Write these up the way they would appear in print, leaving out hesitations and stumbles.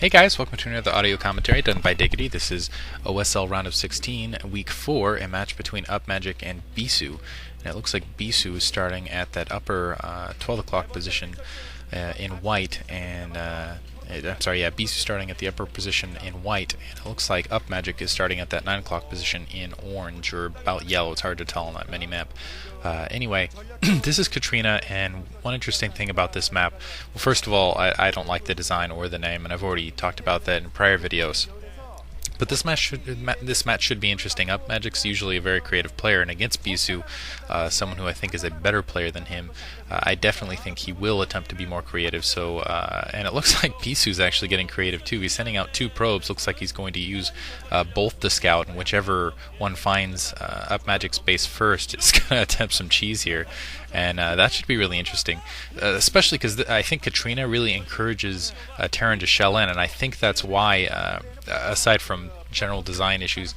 Hey guys, welcome to another audio commentary done by Diggity. This is OSL round of 16, week 4, a match between Upmagic and Bisu. And it looks like Bisu is starting at that upper 12 o'clock position in white, and Bisu starting at the upper position in white, and it looks like Upmagic is starting at that 9 o'clock position in orange, or about yellow. It's hard to tell on that mini-map. Anyway, this is Katrina, and one interesting thing about this map, well, first of all, I don't like the design or the name, and I've already talked about that in prior videos. But this match should be interesting. Upmagic's usually a very creative player, and against Bisu, someone who I think is a better player than him, I definitely think he will attempt to be more creative. So, and it looks like Bisu's actually getting creative too. He's sending out 2 probes. Looks like he's going to use both the scout, and whichever one finds Upmagic's base first is going to attempt some cheese here. And that should be really interesting, especially because I think Katrina really encourages Terran to shell in, and I think that's why, aside from general design issues,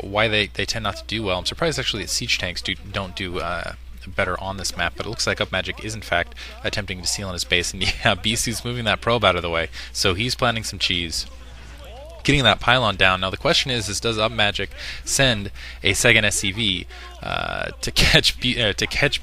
why they tend not to do well. I'm surprised actually that siege tanks don't do better on this map, but it looks like Upmagic is in fact attempting to seal in his base, and yeah, BC's moving that probe out of the way, so he's planting some cheese, getting that pylon down. Now the question is does Upmagic send a second SCV to catch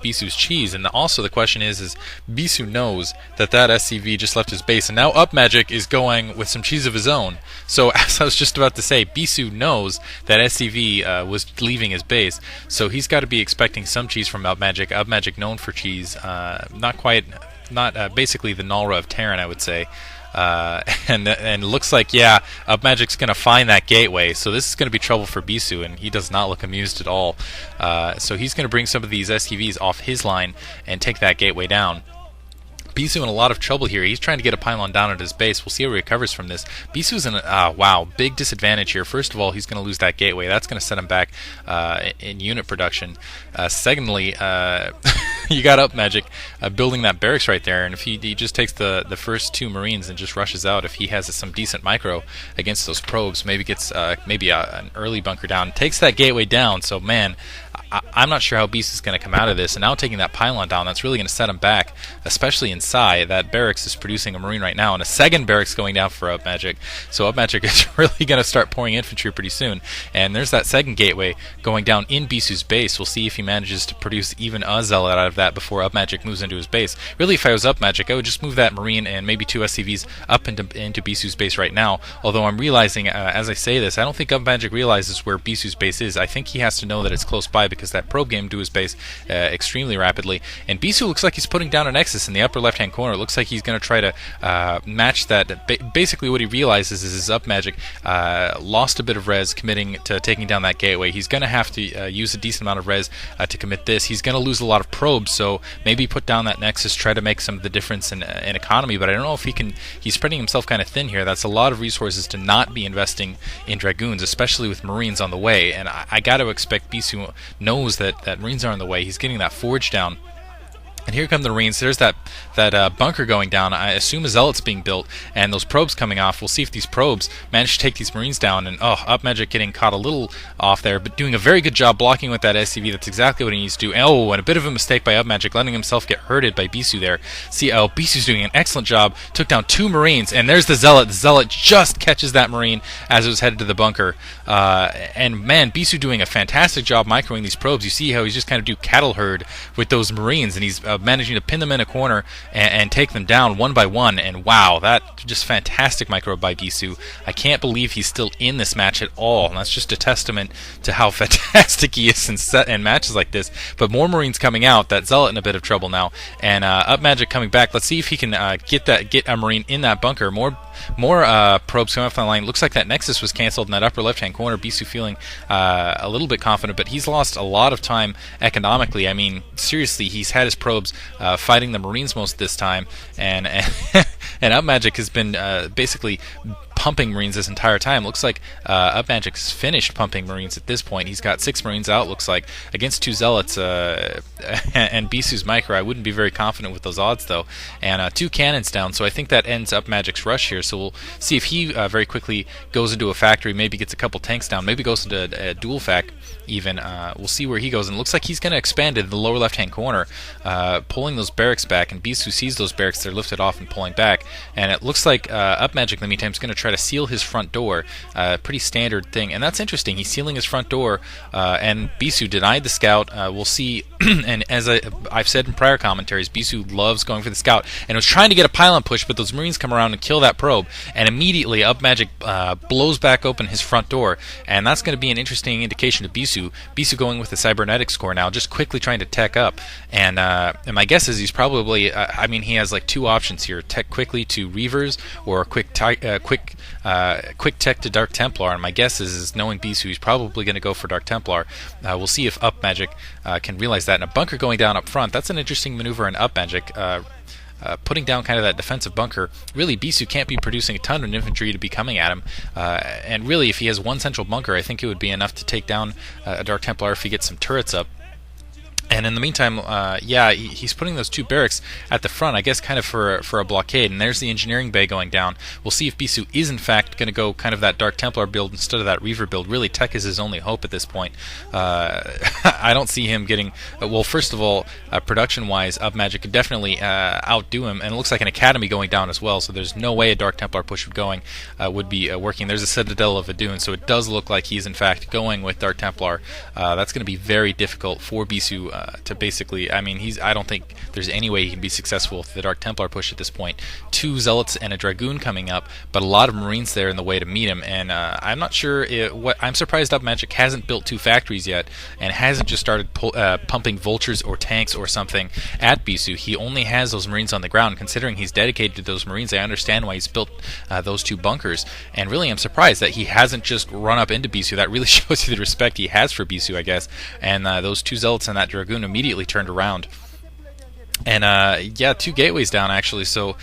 Bisu's cheese? And also the question is Bisu knows that SCV just left his base, and now Upmagic is going with some cheese of his own. So as I was just about to say, Bisu knows that SCV was leaving his base, so he's got to be expecting some cheese from Upmagic. Upmagic known for cheese, not basically the Nalra of Terran, I would say. And looks like, yeah, Upmagic's going to find that gateway, so this is going to be trouble for Bisu, and he does not look amused at all. So he's going to bring some of these SCVs off his line and take that gateway down. Bisu in a lot of trouble here. He's trying to get a pylon down at his base. We'll see how he recovers from this. Bisu's in a big disadvantage here. First of all, he's going to lose that gateway. That's going to set him back in unit production. Secondly, you got Upmagic building that barracks right there, and if he just takes the first 2 Marines and just rushes out, if he has some decent micro against those probes, maybe gets an early bunker down, takes that gateway down. So man, I'm not sure how Beast is going to come out of this, and now taking that pylon down, that's really going to set him back, especially in Psi. That barracks is producing a Marine right now, and a second barracks going down for Upmagic, so Upmagic is really going to start pouring infantry pretty soon. And there's that second gateway going down in Bisu's base. We'll see if he manages to produce even a Zealot out of that before Upmagic moves into his base. Really, if I was Upmagic, I would just move that Marine and maybe 2 SCVs up into Bisu's base right now, although I'm realizing, as I say this, I don't think Upmagic realizes where Bisu's base is. I think he has to know that it's close by, because that probe game to his base extremely rapidly. And Bisu looks like he's putting down a Nexus in the upper left-hand corner. It looks like he's going to try to match that. Basically what he realizes is his Upmagic lost a bit of res committing to taking down that gateway. He's going to have to use a decent amount of res to commit this. He's going to lose a lot of probes, so maybe put down that Nexus, try to make some of the difference in economy, but I don't know if he can. He's spreading himself kind of thin here. That's a lot of resources to not be investing in Dragoons, especially with Marines on the way, and I got to expect Bisu knows that Marines are on the way. He's getting that forge down. And here come the Marines. There's that bunker going down. I assume a Zealot's being built, and those probes coming off. We'll see if these probes manage to take these Marines down. And Upmagic getting caught a little off there, but doing a very good job blocking with that SCV. That's exactly what he needs to do. And a bit of a mistake by Upmagic, letting himself get hurted by Bisu there. See, Bisu's doing an excellent job. Took down 2 Marines, and there's the Zealot. The Zealot just catches that Marine as it was headed to the bunker. And man, Bisu doing a fantastic job microing these probes. You see how he's just kind of do cattle herd with those Marines, and he's managing to pin them in a corner and take them down one by one. And wow, that just fantastic micro by Bisu. I can't believe he's still in this match at all, and that's just a testament to how fantastic he is in matches like this. But more Marines coming out. That Zealot in a bit of trouble now, and Upmagic coming back. Let's see if he can get a Marine in that bunker. More probes coming off the line. Looks like that Nexus was canceled in that upper left-hand corner. Bisu feeling a little bit confident, but he's lost a lot of time economically. I mean, seriously, he's had his probes fighting the Marines most of this time, and Upmagic has been basically pumping Marines this entire time. Looks like Upmagic's finished pumping Marines at this point. He's got 6 Marines out, looks like, against 2 Zealots and Bisu's Micro. I wouldn't be very confident with those odds, though. And 2 cannons down, so I think that ends Upmagic's rush here. So we'll see if he very quickly goes into a factory, maybe gets a couple tanks down, maybe goes into a dual fac even. We'll see where he goes, and it looks like he's going to expand in the lower left-hand corner, pulling those barracks back, and Bisu sees those barracks, they're lifted off and pulling back, and it looks like Upmagic in the meantime is going to try to seal his front door. Pretty standard thing, and that's interesting. He's sealing his front door, and Bisu denied the scout. We'll see, and as I've said in prior commentaries, Bisu loves going for the scout, and was trying to get a pylon push, but those Marines come around and kill that probe, and immediately Upmagic blows back open his front door, and that's going to be an interesting indication to Bisu. Bisu going with the cybernetics core now, just quickly trying to tech up, and my guess is he's probably, I mean, he has like 2 options here: tech quickly to Reavers, or quick tech to Dark Templar. And my guess is knowing Bisu, he's probably going to go for Dark Templar. We'll see if Upmagic can realize that. And a bunker going down up front, that's an interesting maneuver in Upmagic. Putting down kind of that defensive bunker. Really, Bisu can't be producing a ton of infantry to be coming at him, and really, if he has one central bunker, I think it would be enough to take down a Dark Templar if he gets some turrets up. And in the meantime, yeah, he's putting those 2 barracks at the front, I guess kind of for a blockade, and there's the engineering bay going down. We'll see if Bisu is in fact going to go kind of that Dark Templar build instead of that Reaver build. Really, tech is his only hope at this point. I don't see him getting, well, first of all, production-wise, Upmagic could definitely outdo him, and it looks like an academy going down as well, so there's no way a Dark Templar push would be working. There's a Citadel of Adun, so it does look like he's in fact going with Dark Templar. That's going to be very difficult for Bisu to basically, I mean, I don't think there's any way he can be successful with the Dark Templar push at this point. 2 Zealots and a Dragoon coming up, but a lot of Marines there in the way to meet him, and I'm not sure I'm surprised Upmagic hasn't built 2 factories yet, and hasn't just started pumping vultures or tanks or something at Bisu. He only has those Marines on the ground. Considering he's dedicated to those Marines, I understand why he's built those 2 bunkers, and really I'm surprised that he hasn't just run up into Bisu. That really shows you the respect he has for Bisu, I guess. And those 2 Zealots and that Dragoon immediately turned around. And yeah, 2 gateways down actually, so